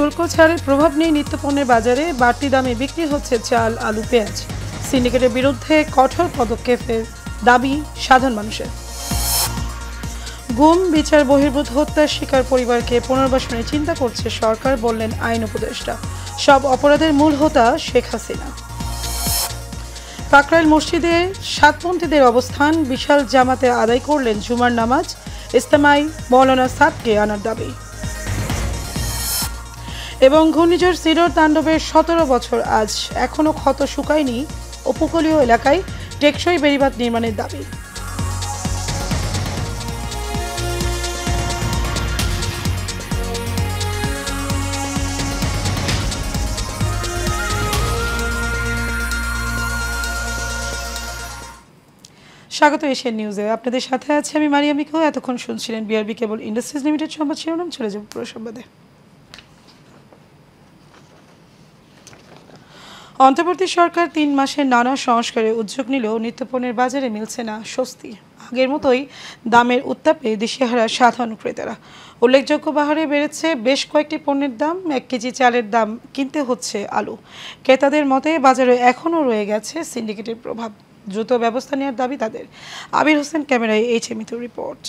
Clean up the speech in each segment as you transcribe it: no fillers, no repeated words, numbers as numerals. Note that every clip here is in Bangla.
শুল্ক ছাড়ের প্রভাব নেই নিত্যপণ্যের বাজারে, বাড়তি দামে বিক্রি হচ্ছে চাল, আলু, পেঁয়াজ। সিন্ডিকেটের বিরুদ্ধে কঠোর পদক্ষেপের দাবি সাধারণ মানুষের। গুম, বিচার বহির্ভূত হত্যার শিকার পরিবারকে পুনর্বাসনের চিন্তা করছে সরকার, বললেন আইন উপদেষ্টা। সব অপরাধের মূল হোতা শেখ হাসিনা। কাকরাইল মসজিদে সাতপন্থীদের অবস্থান, বিশাল জামাতে আদায় করলেন জুমার নামাজ। ইস্তেমায় মৌলানা সাদকে আনার দাবি। এবং ঘূর্ণিঝড় সিডর তাণ্ডবের 17 বছর আজ এখনও ক্ষত শুকায়নি, উপকূলীয় এলাকায় টেকসই বেড়িবাঁধ নির্মাণের দাবি। স্বাগত এশিয়ান নিউজে, আপনাদের সাথে আছে আমি মারিয়া মিকো। এতক্ষণ শুনছিলেন বিআরবি কেবল ইন্ডাস্ট্রিজ লিমিটেড সংবাদ শিরোনাম। চলে যাব পুরো সংবাদে। অন্তর্বর্তী সরকার 3 মাসের নানা সংস্কারের উদ্যোগ নিলেও নিত্যপণ্যের বাজারে মিলছে না স্বস্তি। আগের মতোই দামের উত্তাপে দিশেহারা সাধারণ ক্রেতারা। উল্লেখযোগ্য হারে বেড়েছে বেশ কয়েকটি পণ্যের দাম। 1 কেজি চালের দাম কিনতে হচ্ছে আলু। ক্রেতাদের মতে বাজারে এখনও রয়ে গেছে সিন্ডিকেটের প্রভাব। দ্রুত ব্যবস্থা নেওয়ার দাবি তাদের। আবির হোসেন ক্যামেরায় HMITUর রিপোর্ট।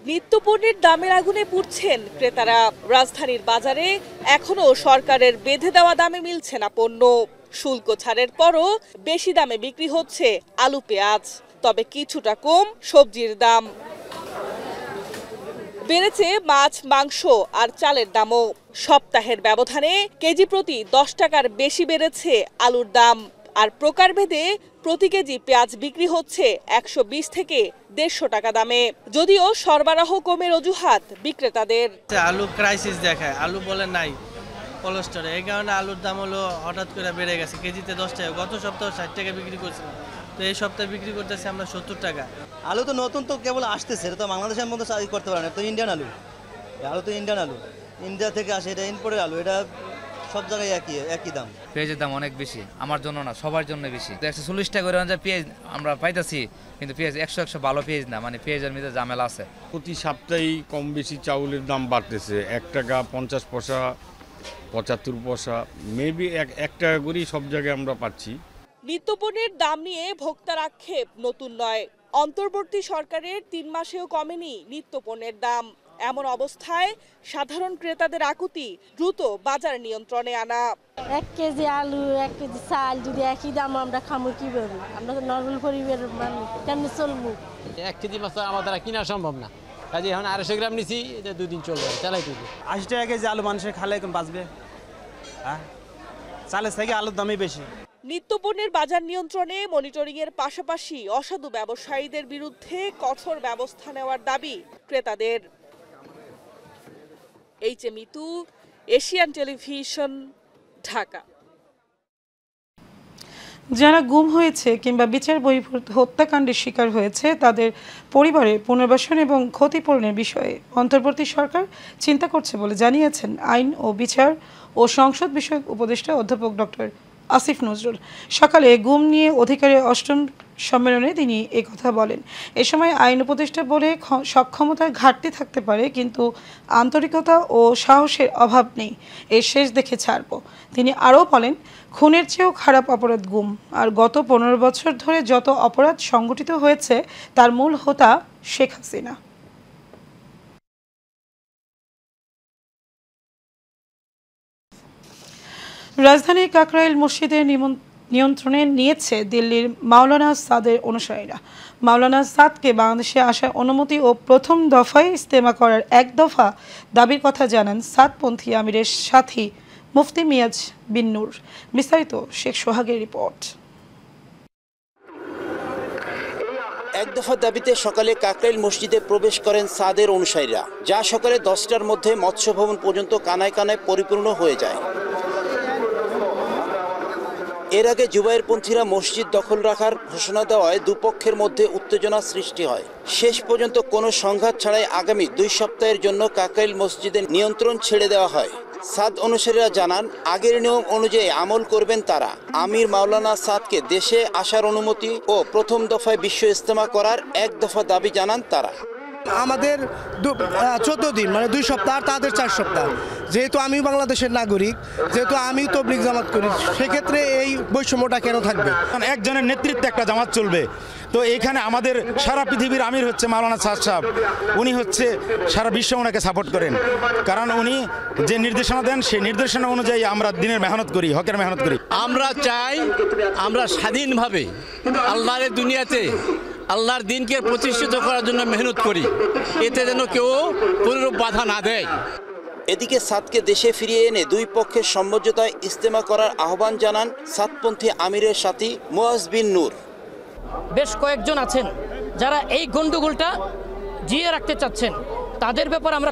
নিত্যপণ্যের দামের আগুনে পুড়ছেন ক্রেতারা। রাজধানীর বাজারে এখনো সরকারের বেঁধে দেওয়া দামে মিলছে না পণ্য। শুল্ক ছাড়ের পরও বেশি দামে বিক্রি হচ্ছে আলু, পেঁয়াজ। তবে কিছুটা কম সবজির দাম। বেড়েছে মাছ, মাংস আর চালের দামও। সপ্তাহের ব্যবধানে কেজি প্রতি 10 টাকার বেশি বেড়েছে আলুর দাম। আর প্রকারভেদে প্রতি কেজি পেঁয়াজ বিক্রি হচ্ছে 120 থেকে 150 টাকা দামে। যদিও সরবরাহ কমের অজুহাত বিক্রেতাদের। আলু ক্রাইসিস দেখায়, আলু বলে নাই কোলেস্টোরে, এই কারণে আলুর দাম হলো হঠাৎ করে বেড়ে গেছে। কেজিতে 10 টাকা, গত সপ্তাহে 60 টাকা বিক্রি করছিলাম, তো এই সপ্তাহে বিক্রি করতেছি আমরা 70 টাকা। আলু তো নতুন তো কেবল আসতেছে, এটা তো বাংলাদেশের মধ্যে করতে পারে না, তো ইন্ডিয়ান আলু। আলু তো ইন্ডিয়ান আলু, ইন্ডিয়া থেকে আসে, এটা ইম্পোর্টের আলু। এটা সব জায়গায় একই দাম। পেঁয়াজের দাম অনেক বেশি, আমার জন্য না সবার জন্য বেশি। 140 টাকা করে পেঁয়াজ আমরা পাইতেছি, কিন্তু পেঁয়াজ 100 ভালো পেঁয়াজ না, মানে পেঁয়াজের মধ্যে ঝামেলা আছে। প্রতি সপ্তাহেই কম বেশি চাউলের দাম বাড়তেছে। 1 টাকা 50 পয়সা, 75 পয়সা, মেবি 1 টাকা করেই সব জায়গায় আমরা পাচ্ছি। নিত্যপণ্যের দাম নিয়ে ভোক্তার আক্ষেপ নতুন নয়। অন্তর্বর্তী সরকারের 3 মাসেও কমেনি নিত্যপণ্যের দাম। এমন অবস্থায় সাধারণ ক্রেতাদের আকুতি দ্রুত বাজার নিয়ন্ত্রণে আনা। 1 কেজি আলু, 1 কেজি চাল যদি একই দাম আমরা খামু কিভাবে? আমরা তো নর্মাল পরিবারের মানুষ, কেমনি চলবো? 1 কেজি মাছ আমাদের কিনা সম্ভব না, কাজে এখন 250 গ্রাম নিছি, এটা 2 দিন চলবে, চালাই তুলবে। 80 টাকা কেজি আলু মানুষের খালে এখন বাঁচবে? হ্যাঁ, চালের থেকে আলুর দামই বেশি। নিত্যপণ্যের বাজার নিয়ন্ত্রণে মনিটরিংয়ের পাশাপাশি অসাধু ব্যবসায়ীদের বিরুদ্ধে কঠোর ব্যবস্থা নেওয়ার দাবি ক্রেতাদের। HMITU, Asian television, Dhaka. যারা গুম হয়েছে কিংবা বিচার বহির্ভূত হত্যাকাণ্ডের শিকার হয়েছে তাদের পরিবারের পুনর্বাসন এবং ক্ষতিপূরণের বিষয়ে অন্তর্বর্তী সরকার চিন্তা করছে বলে জানিয়েছেন আইন ও বিচার ও সংসদ বিষয়ক উপদেষ্টা অধ্যাপক ডক্টর আসিফ নজরুল। সকালে গুম নিয়ে অধিকারের 8ম সম্মেলনে তিনি একথা বলেন। এ সময় আইন উপদেষ্টা বলে সক্ষমতার ঘাটতি থাকতে পারে, কিন্তু আন্তরিকতা ও সাহসের অভাব নেই, এর শেষ দেখে ছাড়ব। তিনি আরও বলেন, খুনের চেয়েও খারাপ অপরাধ গুম। আর গত 15 বছর ধরে যত অপরাধ সংগঠিত হয়েছে তার মূল হোতা শেখ হাসিনা। রাজধানীর কাকরাইল মসজিদের নিয়ন্ত্রণে নিয়েছে দিল্লির মাওলানা সাদের অনুসারীরা। মাওলানা সাদকে বাংলাদেশে আসার অনুমতি ও প্রথম দফায় ইস্তেমা করার 1 দফা দাবির কথা জানান সাদপন্থী আমিরের সাথী মুফতি মিয়াজ বিন নূর। বিস্তারিত শেখ সোহাগের রিপোর্ট। 1 দফা দাবিতে সকালে কাকরাইল মসজিদে প্রবেশ করেন সাদের অনুসারীরা, যা সকালে 10টার মধ্যে মৎস্য ভবন পর্যন্ত কানায় কানায় পরিপূর্ণ হয়ে যায়। এর আগে জুবাইরপন্থীরা মসজিদ দখল রাখার ঘোষণা দেওয়ায় দুপক্ষের মধ্যে উত্তেজনা সৃষ্টি হয়। শেষ পর্যন্ত কোনো সংঘাত ছাড়াই আগামী 2 সপ্তাহের জন্য কাকরাইল মসজিদের নিয়ন্ত্রণ ছেড়ে দেওয়া হয়। সাদ অনুসারীরা জানান, আগের নিয়ম অনুযায়ী আমল করবেন তারা। আমির মাওলানা সাদকে দেশে আসার অনুমতি ও প্রথম দফায় বিশ্ব ইজতেমা করার 1 দফা দাবি জানান তারা। আমাদের 14 দিন মানে 2 সপ্তাহ, আর তাদের 4 সপ্তাহ। যেহেতু আমি বাংলাদেশের নাগরিক, যেহেতু আমি তবলিগ জামাত করি, সেক্ষেত্রে এই বৈষম্যটা কেন থাকবে? একজনের নেতৃত্বে একটা জামাত চলবে, তো এখানে আমাদের সারা পৃথিবীর আমির হচ্ছে মাওলানা সাদ সাহেব। উনি হচ্ছে সারা বিশ্ব ওনাকে সাপোর্ট করেন, কারণ উনি যে নির্দেশনা দেন সেই নির্দেশনা অনুযায়ী আমরা দিনের মেহনত করি, হকের মেহনত করি। আমরা চাই আমরা স্বাধীনভাবে আল্লাহর দুনিয়াতে আল্লাহর দিনকে প্রতিষ্ঠিত করার জন্য মেহনত করি, এতে যেন কেউ কোনোরূপ বাধা না দেয়। এদিকে সাদকে দেশে ফিরিয়ে এনে দুই পক্ষের সমঝোতায় ইজতেমা করার আহ্বান জানান সাদপন্থী আমিরের সাথী মুয়াজ বিন নূর। বেশ কয়েকজন আছেন যারা এই গন্ডগোলটা জিয়ে রাখতে চাচ্ছেন, তাদের ব্যাপারে আমরা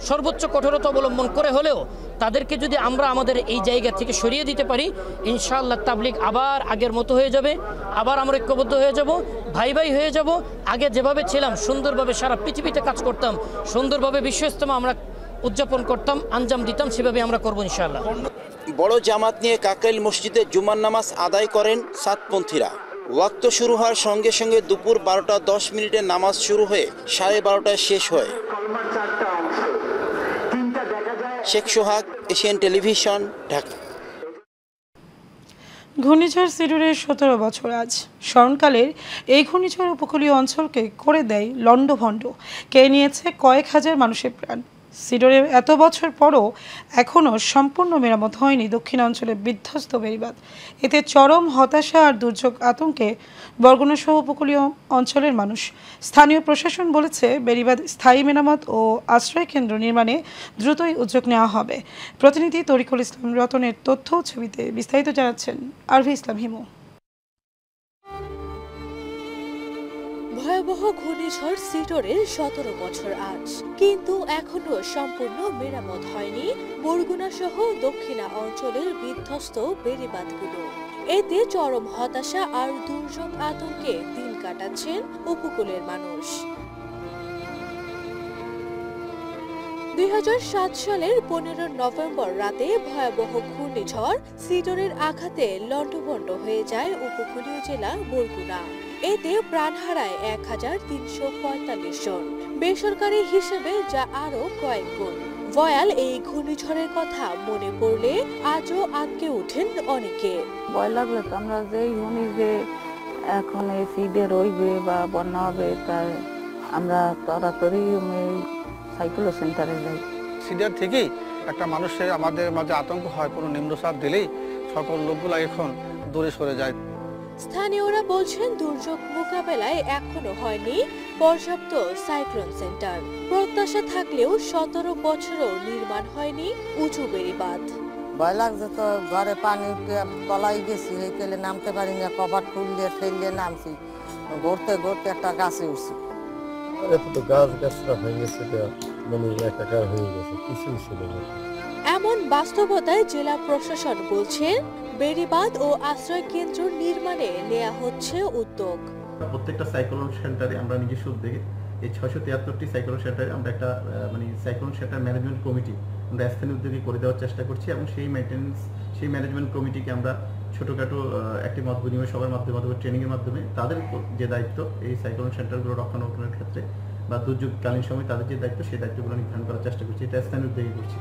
সর্বোচ্চ কঠোরতা অবলম্বন করে হলেও তাদেরকে যদি আমরা আমাদের এই জায়গা থেকে সরিয়ে দিতে পারি, ইনশাআল্লাহ তাবলিগ আবার আগের মতো হয়ে যাবে, আবার আমরা ঐক্যবদ্ধ হয়ে যাব, ভাই ভাই হয়ে যাব। আগে যেভাবে ছিলাম সুন্দরভাবে সারা পৃথিবীতে কাজ করতাম, সুন্দরভাবে বিশ্ব ইজতেমা আমরা উদযাপন করতাম, আঞ্জাম দিতাম, সেভাবে আমরা করবো ইনশাআল্লাহ। বড় জামাত নিয়ে কাকরাইল মসজিদে জুমার নামাজ আদায় করেন সাদপন্থীরা। ওয়াক্ত শুরু হওয়ার সঙ্গে সঙ্গে দুপুর 12:10 নামাজ শুরু হয়ে 12:30 শেষ হয়। শেখ সোহাগ, এশিয়ান টেলিভিশন, ঢাকা। ঘূর্ণিঝড় সিডরের 17 বছর আজ। স্মরণকালের এই ঘূর্ণিঝড় উপকূলীয় অঞ্চলকে করে দেয় লণ্ডভণ্ড, কে নিয়েছে কয়েক হাজার মানুষের প্রাণ। সিডরের এত বছর পরও এখনও সম্পূর্ণ মেরামত হয়নি দক্ষিণাঞ্চলে বিধ্বস্ত বেড়িবাঁধ। এতে চরম হতাশা আর দুর্যোগ আতঙ্কে বরগুনা সহ উপকূলীয় অঞ্চলের মানুষ। স্থানীয় প্রশাসন বলেছে বেড়িবাঁধ স্থায়ী মেরামত ও আশ্রয় কেন্দ্র নির্মাণে দ্রুতই উদ্যোগ নেওয়া হবে। প্রতিনিধি তরিকুল ইসলাম রতনের তথ্য ছবিতে বিস্তারিত জানাচ্ছেন আরভি ইসলাম হিমু। ভয়াবহ ঘূর্ণিঝড় সিডরের 17 বছর আজ, কিন্তু এখনো সম্পূর্ণ মেরামত হয়নি বরগুনা সহ দক্ষিণা অঞ্চলের বিধ্বস্ত বেড়িবাঁধগুলো। এতে চরম হতাশা আর দুর্যোগ আতঙ্কে দিন কাটাচ্ছেন উপকূলের মানুষ। 2007 সালের 15 নভেম্বর রাতে ভয়াবহ ঘূর্ণিঝড় সিডরের আঘাতে লণ্ডভণ্ড হয়ে যায় উপকূলীয় জেলা বরগুনা। এতে প্রাণ হারায় 1345 জন, বেসরকারি হিসেবে যা আরো কয়েক গুণ। ভয়াল এই ঘূর্ণিঝড়ের কথা মনে পড়লে আজও আটকে ওঠেন অনেকে। ভয় লাগলো তো, আমরা যে যে এখন এই সিডে রইবে বা বন্যা হবে, তাই আমরা তাড়াতাড়ি সাইক্লোন সেন্টারে যাই। সিডার থেকেই একটা মানুষের আমাদের মাঝে আতঙ্ক হয়, কোনো নিম্নচাপ দিলেই সকল লোকগুলো এখন দূরে সরে যায়। স্থানীয়রা বলছেন দুর্যোগ মোকাবেলায় এখনো হয়নি পর্যাপ্ত সাইক্লোন সেন্টার। প্রত্যাশা থাকলেও 17 বছরও নির্মাণ হয়নি উঁচু বেড়িবাঁধ। ভয় লাগছে তো, ঘরে পানি তলাই গেছি, হেকেলে নামতে পারি না, কভার খুললে ঠেললে নামছি, ঘুরতে ঘুরতে একটা গাছে উঠছি। এমন বাস্তবতায় জেলা প্রশাসন বলছেন বেড়িবাঁধ ও আশ্রয় কেন্দ্র নির্মাণে নেওয়া হচ্ছে উদ্যোগ। প্রত্যেকটা সাইক্লোন সেন্টারে আমরা নিজস্ব উদ্যোগে এই 673টি সাইক্লোন সেন্টারে আমরা একটা সাইক্লোন সেন্টার ম্যানেজমেন্ট কমিটি আমরা স্থানীয় উদ্যোগে করে দেওয়ার চেষ্টা করছি, এবং সেই ম্যানেজমেন্ট কমিটিকে আমরা ছোটোখাটো একটি মত বিনিময় সবার মাধ্যমে ট্রেনিংয়ের মাধ্যমে তাদের যে দায়িত্ব এই সাইক্লোন সেন্টারগুলো রক্ষণাবেক্ষণের ক্ষেত্রে বা দুর্যোগকালীন সময় তাদের যে দায়িত্ব সেই দায়িত্বগুলো নির্ধারণ করার চেষ্টা করছি। এটা স্থানীয় উদ্যোগে করছি।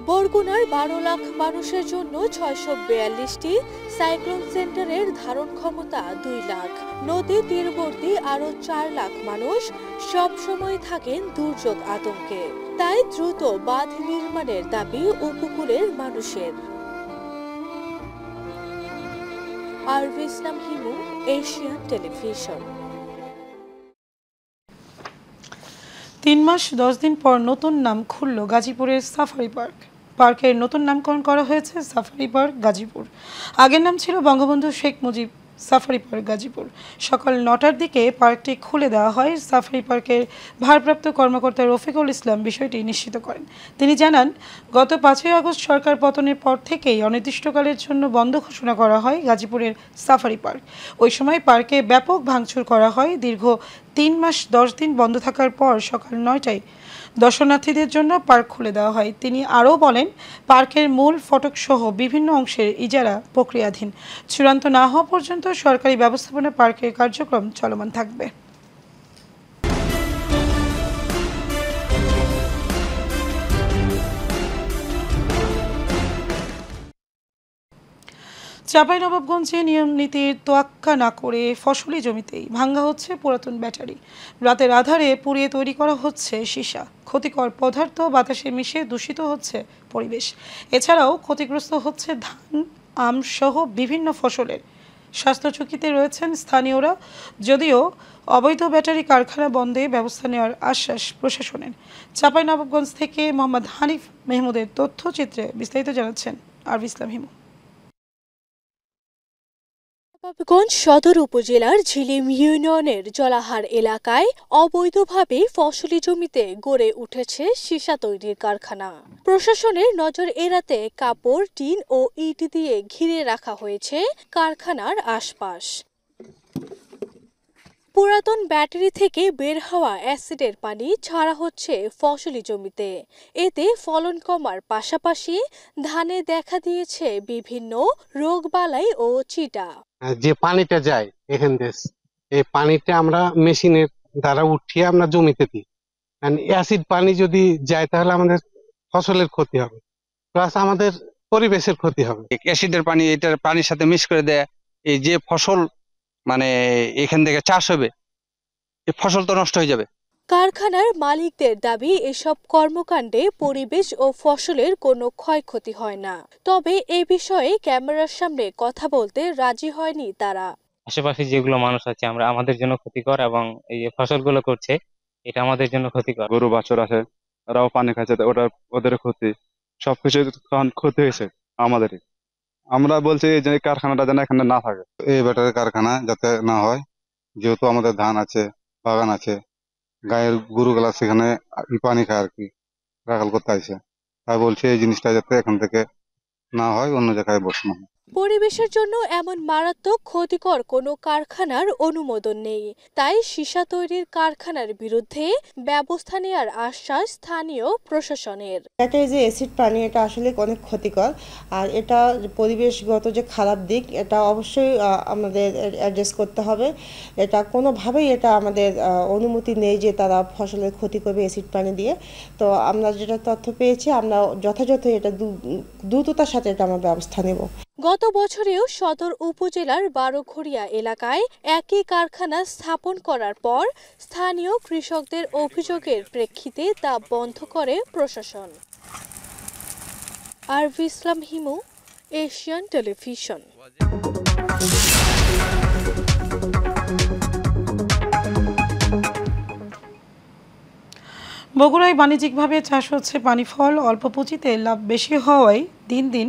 বরগুনার 12 লাখ মানুষের জন্য 642টি সাইক্লোন সেন্টারের ধারণ ক্ষমতা 2 লাখ। নদী তীরবর্তী আরো 4 লাখ মানুষ সব সময় থাকেন দুর্যোগ আতঙ্কে। তাই দ্রুত বাঁধ নির্মাণের দাবি উপকূলের মানুষের। আরভি ইসলাম হিমু, এশিয়ান টেলিভিশন। 3 মাস 10 দিন পর নতুন নাম খুলল গাজীপুরের সাফারি পার্ক। পার্কের নতুন নামকরণ করা হয়েছে সাফারি পার্ক গাজীপুর। আগের নাম ছিল বঙ্গবন্ধু শেখ মুজিব সাফারি পার্ক গাজীপুর। সকাল 9টার দিকে পার্কটি খুলে দেওয়া হয়। সাফারি পার্কের ভারপ্রাপ্ত কর্মকর্তা রফিকুল ইসলাম বিষয়টি নিশ্চিত করেন। তিনি জানান, গত 5ই আগস্ট সরকার পতনের পর থেকেই অনির্দিষ্টকালের জন্য বন্ধ ঘোষণা করা হয় গাজীপুরের সাফারি পার্ক। ওই সময় পার্কে ব্যাপক ভাঙচুর করা হয়। দীর্ঘ 3 মাস 10 দিন বন্ধ থাকার পর সকাল 9টায় দর্শনার্থীদের জন্য পার্ক খুলে দেওয়া হয়। তিনি আরও বলেন, পার্কের মূল ফটক সহ বিভিন্ন অংশের ইজারা প্রক্রিয়াধীন। চূড়ান্ত না হওয়া পর্যন্ত সরকারি ব্যবস্থাপনা পার্কের কার্যক্রম চলমান থাকবে। চাঁপাইনবাবগঞ্জে নিয়ম নীতির তোয়াক্কা না করে ফসলি জমিতেই ভাঙা হচ্ছে পুরাতন ব্যাটারি। রাতের আধারে পুড়িয়ে তৈরি করা হচ্ছে সীসা। ক্ষতিকর পদার্থ বাতাসে মিশে দূষিত হচ্ছে পরিবেশ। এছাড়াও ক্ষতিগ্রস্ত হচ্ছে ধান, আম সহ বিভিন্ন ফসলের। স্বাস্থ্য ঝুঁকিতে রয়েছেন স্থানীয়রা। যদিও অবৈধ ব্যাটারি কারখানা বন্ধে ব্যবস্থা নেওয়ার আশ্বাস প্রশাসনের। চাঁপাইনবাবগঞ্জ থেকে মোহাম্মদ হানিফ মেহমুদের তথ্যচিত্রে বিস্তারিত জানাচ্ছেন আরবি ইসলাম হিমু। নবাবগঞ্জ সদর উপজেলার ঝিলিম ইউনিয়নের জলাহার এলাকায় অবৈধভাবে ফসলি জমিতে গড়ে উঠেছে সীসা তৈরির কারখানা। প্রশাসনের নজর এড়াতে কাপড়, টিন ও ইট দিয়ে ঘিরে রাখা হয়েছে কারখানার আশপাশ। পুরাতন ব্যাটারি থেকে বের হওয়া অ্যাসিডের পানি ছাড়া হচ্ছে ফসলি জমিতে। এতে ফলন কমার পাশাপাশি ধানে দেখা দিয়েছে বিভিন্ন রোগবালাই ও চিটা। যে পানিটা যায় এখান থেকে, এই পানিটা আমরা মেশিনের দ্বারা উঠিয়ে আমরা জমিতে দিই। অ্যাসিড পানি যদি যায় তাহলে আমাদের ফসলের ক্ষতি হবে, প্লাস আমাদের পরিবেশের ক্ষতি হবে। অ্যাসিডের পানি এটার পানির সাথে মিক্স করে দেয়, এই যে ফসল মানে এখান থেকে চাষ হবে, এই ফসল তো নষ্ট হয়ে যাবে। কারখানার মালিকদের দাবি, এসব কর্মকাণ্ডে পরিবেশ ও ফসলের কোনো ক্ষয়ক্ষতি হয় না। তবে এ বিষয়ে ক্যামেরার সামনে কথা বলতে রাজি হয়নি তারা। আশেপাশে যেগুলো মানুষ আছে আমরা আমাদের জন্য ক্ষতিকর, এবং এই যে ফসলগুলো করছে এটা আমাদের জন্য ক্ষতিকর। গরু বাছুর আছে, ওরাও পানি খাচ্ছে, ওটা ওদের ক্ষতি, সবকিছু ক্ষতি হয়েছে আমাদেরই। আমরা বলছি যে কারখানাটা যেন এখানে না থাকে, এই ব্যাটারি কারখানা যাতে না হয়, যেহেতু আমাদের ধান আছে, বাগান আছে, গায়ের গরুগুলা সেখানে পানি খায় আর কি, রাখাল করতে আসে। তাই বলছি এই জিনিসটা যাতে এখান থেকে না হয়, অন্য জায়গায় বসানো হয়। পরিবেশের জন্য এমন মারাত্মক ক্ষতিকর কোনো কারখানার অনুমোদন নেই। তাই সীসা তৈরির কারখানার বিরুদ্ধে ব্যবস্থা নেওয়ার আশ্বাস স্থানীয় প্রশাসনের। ব্যাটারি যে অ্যাসিড পানি, এটা আসলে অনেক ক্ষতিকর, আর এটা পরিবেশগত যে খারাপ দিক, এটা অবশ্যই আমাদের অ্যাড্রেস করতে হবে। এটা কোনোভাবেই এটা আমাদের অনুমতি নেই যে তারা ফসলের ক্ষতি করবে অ্যাসিড পানি দিয়ে। তো আমরা যেটা তথ্য পেয়েছি, আমরা যথাযথ এটা দ্রুততার সাথে এটা আমরা ব্যবস্থা নেব। গত বছরেও সদর উপজেলার বারোঘড়িয়া এলাকায় একই কারখানা স্থাপন করার পর স্থানীয় কৃষকদের অভিযোগের প্রেক্ষিতে তা বন্ধ করে প্রশাসন। আরবি ইসলাম হিমু, এশিয়ান টেলিভিশন। বগুড়ায় বাণিজ্যিকভাবে চাষ হচ্ছে পানি ফল। অল্প পুঁজিতে লাভ বেশি হওয়ায় দিন দিন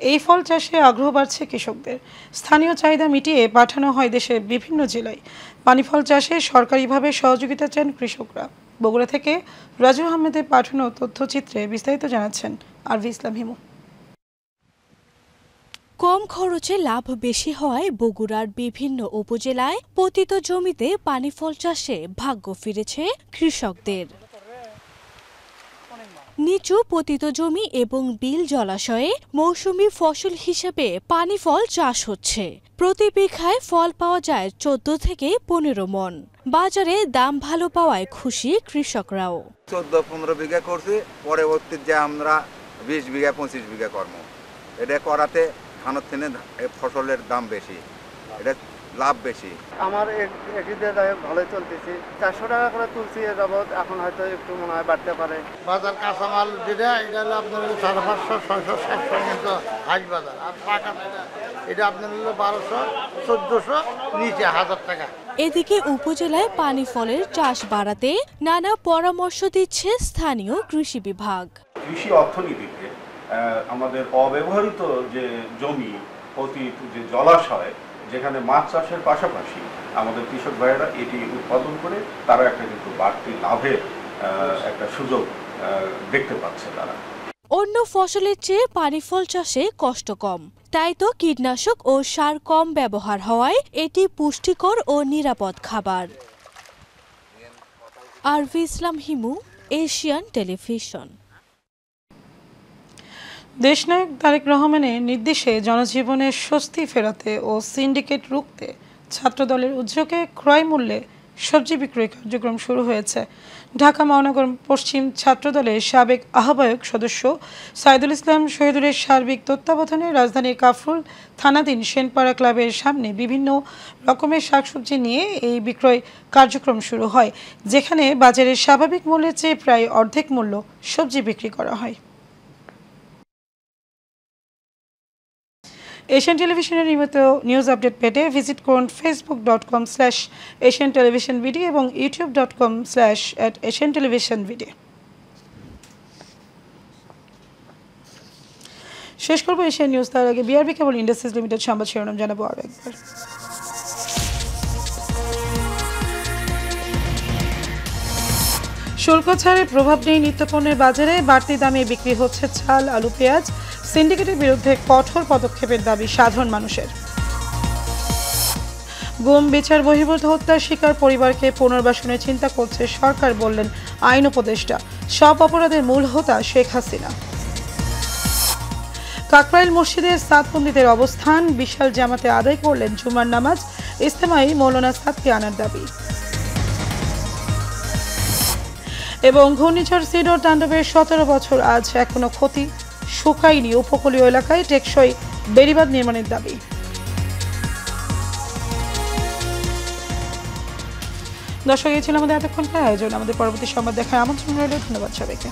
এই ফল চাষে আগ্রহ বাড়ছে কৃষকদের। স্থানীয় চাহিদা মিটিয়ে পাঠানো হয় দেশের বিভিন্ন জেলায়। পানি ফল চাষে সরকারিভাবে সহযোগিতা চান কৃষকরা। বগুড়া থেকে রাজু আহমেদের পাঠানো তথ্যচিত্রে বিস্তারিত জানাচ্ছেন আরবি ইসলাম হিমু। কম খরচে লাভ বেশি হওয়ায় বগুড়ার বিভিন্ন উপজেলায় পতিত জমিতে পানি ফল চাষে ভাগ্য ফিরেছে কৃষকদের। নিচু পতিত জমি এবং বিল জলাশয়ে মৌসুমি ফসল হিসেবে পানি ফল চাষ হচ্ছে। প্রতি বিঘায় ফল পাওয়া যায় 14 থেকে 15 মন। বাজারে দাম ভালো পাওয়ায় খুশি কৃষকরাও। 14-15 বিঘা করছি, পরবর্তী যে আমরা 20 বিঘা 25 বিঘা করব। এটা করাতে ধানের থেকে ফসলের দাম বেশি, এটা লাভ বেশি। আমার ভালোই চলতেছে, 400 টাকা করে তুলছি এ যাবৎ, এখন হয়তো একটু মনে হয় বাড়তে পারে। বাজার কাঁচামাল যেটা, এটা হলো আপনার 550, 600, 700 কিন্তু হাই বাজার। আর পাকা এটা আপনার হলো 1200, 1400, নিচে 1000 টাকা। এদিকে উপজেলায় পানি ফলের চাষ বাড়াতে নানা পরামর্শ দিচ্ছে স্থানীয় কৃষি বিভাগ। কৃষি অর্থনীতিতে আমাদের অব্যবহৃত যে জমি, অতীত যে জলাশয়, যেখানে মাছ চাষের পাশাপাশি আমাদের কৃষক ভাইয়েরা এটি উৎপাদন করে তারা একটা কিন্তু বাড়তি লাভের একটা সুযোগ দেখতে পাচ্ছে তারা। অন্য ফসলের চেয়ে পানি ফল চাষে কষ্ট কম, তাই তো কীটনাশক ও সার কম ব্যবহার হওয়ায় এটি পুষ্টিকর ও নিরাপদ খাবার। আরবি ইসলাম হিমু, এশিয়ান টেলিভিশন। দেশনায়ক তারেক রহমানের নির্দেশে জনজীবনে স্বস্তি ফেরাতে ও সিন্ডিকেট রুখতে ছাত্রদলের উদ্যোগে ক্রয় মূল্যে সবজি বিক্রয় কার্যক্রম শুরু হয়েছে। ঢাকা মহানগর পশ্চিম ছাত্রদলের সাবেক আহ্বায়ক সদস্য সাইদুল ইসলাম শহীদুলের সার্বিক তত্ত্বাবধানে রাজধানীর কাফরুল থানাধীন সেনপাড়া ক্লাবের সামনে বিভিন্ন রকমের শাকসবজি নিয়ে এই বিক্রয় কার্যক্রম শুরু হয়, যেখানে বাজারের স্বাভাবিক মূল্যের চেয়ে প্রায় অর্ধেক মূল্য সবজি বিক্রি করা হয়। এশিয়ান টেলিভিশনের নিয়মিত নিউজ আপডেট পেতে ভিজিট করুন facebook.com/asiantelevisionvid এবং youtube.com/asiantelevisionvid। শেষ করবো এশিয়ান নিউজ, তার আগে বিআরবি কেবল ইন্ডাস্ট্রিজ লিমিটেড সংবাদ শিরোনাম জানাবো আরও একবার। শুল্ক ছাড়ের প্রভাব নেই নিত্যপণ্যের বাজারে, বাড়তি দামে বিক্রি হচ্ছে চাল, আলু, পেঁয়াজ। সিন্ডিকেটের বিরুদ্ধে কঠোর পদক্ষেপের দাবি সাধারণ মানুষের। গুম, বিচার বহির্ভূত হত্যার শিকার পরিবারকে পুনর্বাসনের চিন্তা করছে সরকার, বললেন আইন উপদেষ্টা। সব অপরাধের মূল হোতা শেখ হাসিনা। কাকরাইল মসজিদের সাতপন্ডিতের অবস্থান, বিশাল জামাতে আদায় করলেন জুমার নামাজ। ইজতেমায় মৌলানা সাদকে আনার দাবি। এবং ঘূর্ণিঝড় সিডর তাণ্ডবের 17 বছর আজ এখনো ক্ষতি শুকায়নি, উপকূলীয় এলাকায় টেকসই বেড়িবাঁধ নির্মাণের দাবি। দর্শক, এই ছিল আমাদের এতক্ষণকার আয়োজন। আমাদের পরবর্তী সংবাদ দেখার আমন্ত্রণ রইল। ধন্যবাদ সবাইকে।